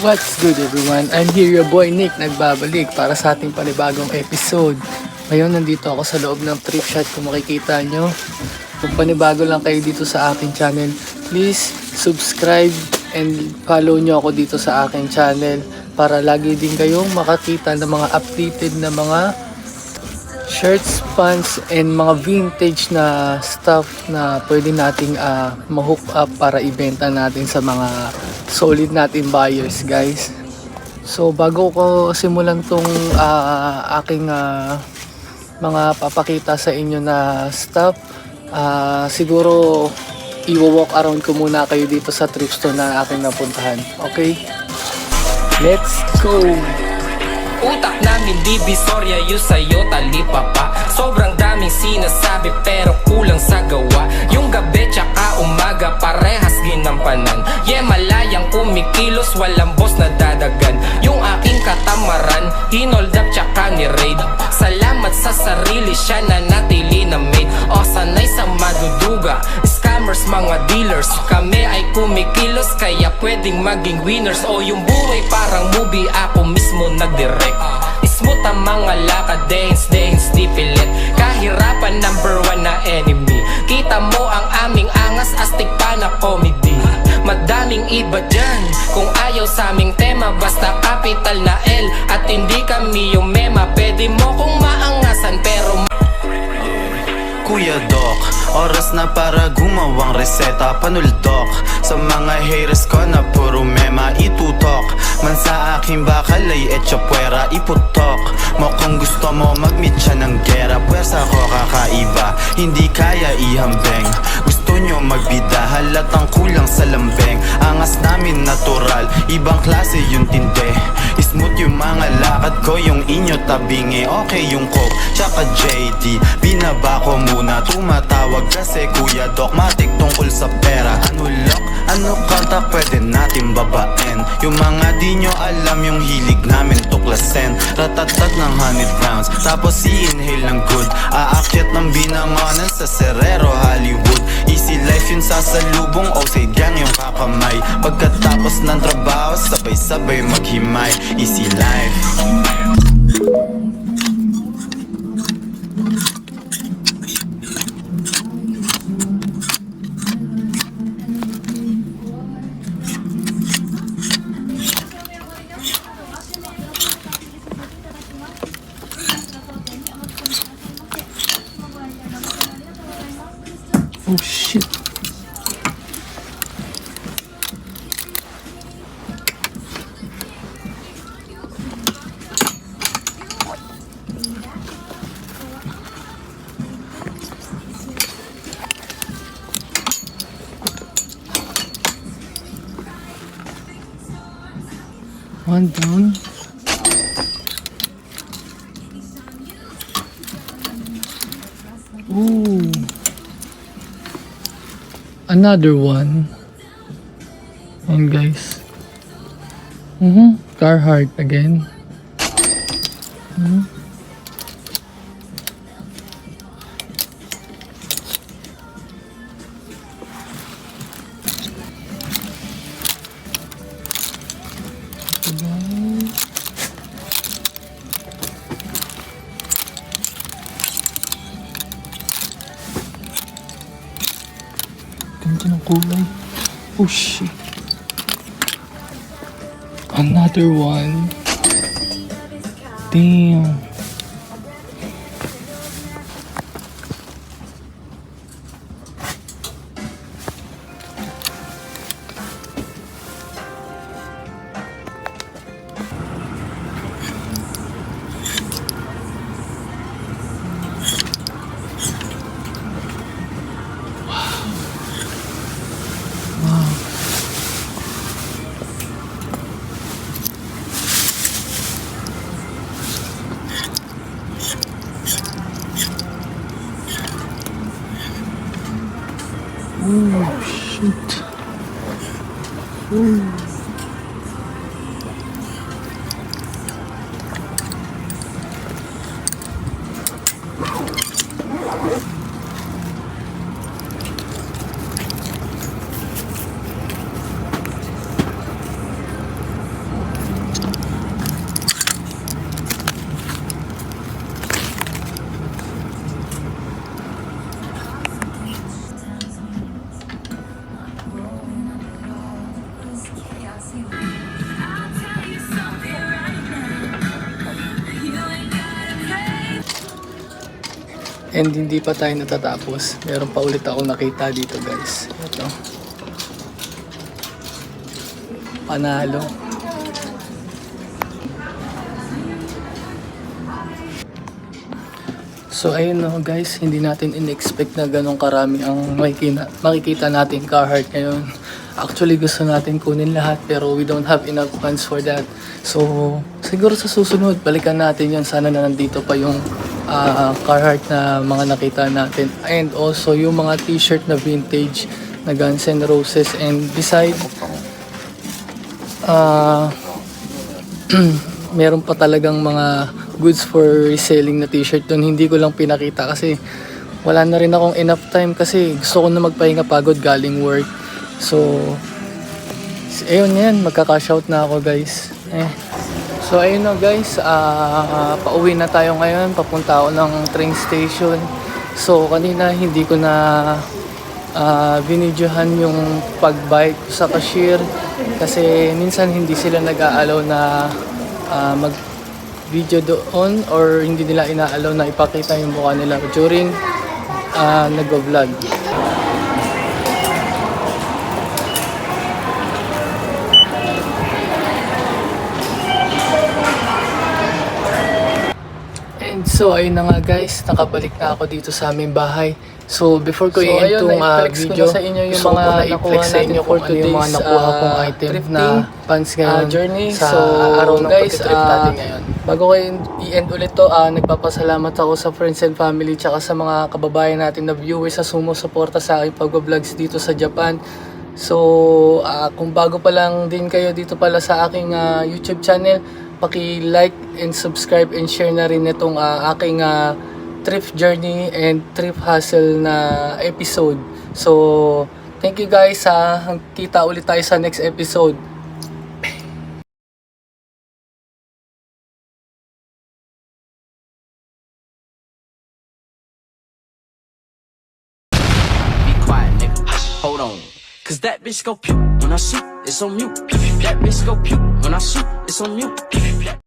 What's good everyone? I'm here, your boy Nick, nagbabalik para sa ating panibagong episode. Ngayon nandito ako sa loob ng trip shot kung makikita nyo. Kung panibago lang kayo dito sa aking channel, please subscribe and follow nyo ako dito sa aking channel para lagi din kayong makakita ng mga updated na mga shirts, pants, and mga vintage na stuff na pwede nating ma-hook up para ibenta natin sa mga solid natin buyers, guys. So bago ko simulan tong aking mga papakita sa inyo na stuff, siguro i-walk around ko muna kayo dito sa thrift store na aking napuntahan. Okay? Let's go! Utak namin divisorya, yung sa'yo talipa pa. Sobrang daming sinasabi pero kulang sa gawa. Yung gabi tsaka umaga parehas ginampanan. Malayang kumikilos, walang boss na dadagan. Yung aking katamaran, hinold up tsaka ni-raid. Salamat sa sarili, siya na natili na made. O sanay sa maduduga, scammers, mga dealers. Kami ay kumikilos, kaya pwedeng maging winners. O yung buhay parang movie, ako mismo nagdirect. Smooth ang mga lakad, dance, di pilit. Kahirapan number one na enemy. Kita mo ang aming angas, astig pa na comedy. Madaming iba dyan, kung ayaw sa aming tema, basta capital na L. At hindi kami yung mema, pwede mo kong maangasan pero Kuya Doc, oras na para gumawang reseta. Panuldok sa mga haters ko na puro mema itutok. Man sa aking bakal ay etcha puwera iputok mo kung gusto mo mag-meet siya ng gera. Pwersa ko kakaiba, hindi kaya ihambeng. Gusto nyo magbida, halatang kulang sa lambeng. Angas namin natural, ibang klase yung tinde. Smooth yung mga lakad ko, yung inyo tabingi. Okay yung coke, tsaka JD. Binaba ko muna, tumatawag kasi Kuya Doc matik tungkol sa pera. Ano lock? Ano kanta pwede natin babaen? Yung mga di nyo alam yung hilig namin tuklasen. Ratatat ng 100 rounds, tapos i-inhale ng good. Aakyat ng binangonan sa Serrero, Hollywood. Easy life yun sa salubong, outside gang yung kakamay. Pagkatapos ng trabaho, sabay-sabay maghimay. Easy life. Oh shit. One down. Ooh. Another one. And guys. Carhartt again. Ganda ng kulay. Oh shit. Another one. Damn. Oh shit. Ooh. And hindi pa tayo natatapos. Meron pa ulit ako nakita dito guys. Ito. Panalo. So ayun no guys, hindi natin in-expect na ganong karami ang makikita natin Carhartt ngayon. Actually gusto natin kunin lahat pero we don't have enough funds for that. So siguro sa susunod balikan natin yan. Sana na nandito pa yung Carhartt na mga nakita natin. And also yung mga t-shirt na vintage na Guns N' Roses. And beside meron pa talagang mga goods for reselling na t-shirt doon. Hindi ko lang pinakita kasi wala na rin akong enough time kasi gusto ko na magpahinga pagod galing work. So ayun yan, magkaka-shout na ako guys. So ayun na guys, pauwi na tayo ngayon, papunta ako ng train station. So kanina hindi ko na binidyohan yung pag-bike sa cashier kasi minsan hindi sila nag-aalaw na mag video doon or hindi nila inaalaw na ipakita yung mukha nila during nagvo-vlog. And so ayun na nga guys, nakabalik na ako dito sa aming bahay. So before ko i-end tong video, sa inyo yung gusto ko mga na nakuha i-flex sa inyo natin kung for ano yung mga today's, nakuha kong item na thrifting, pants ngayon journey. sa So, araw ng guys, pag-trip natin ngayon. Bago ko i-end ulit to, nagpapasalamat ako sa friends and family tsaka sa mga kababayan natin na viewers sa sumusuporta sa aking pag-vlogs dito sa Japan. So kung bago pa lang din kayo dito pala sa aking YouTube channel, paki-like and subscribe and share na rin itong aking thrift journey and thrift hustle na episode. So thank you guys, kita ulit tayo sa next episode. Be quiet, nigga. Hold on. Cause that bitch go pew when I shoot, it's on mute. That bitch go pew when I shoot, it's on mute.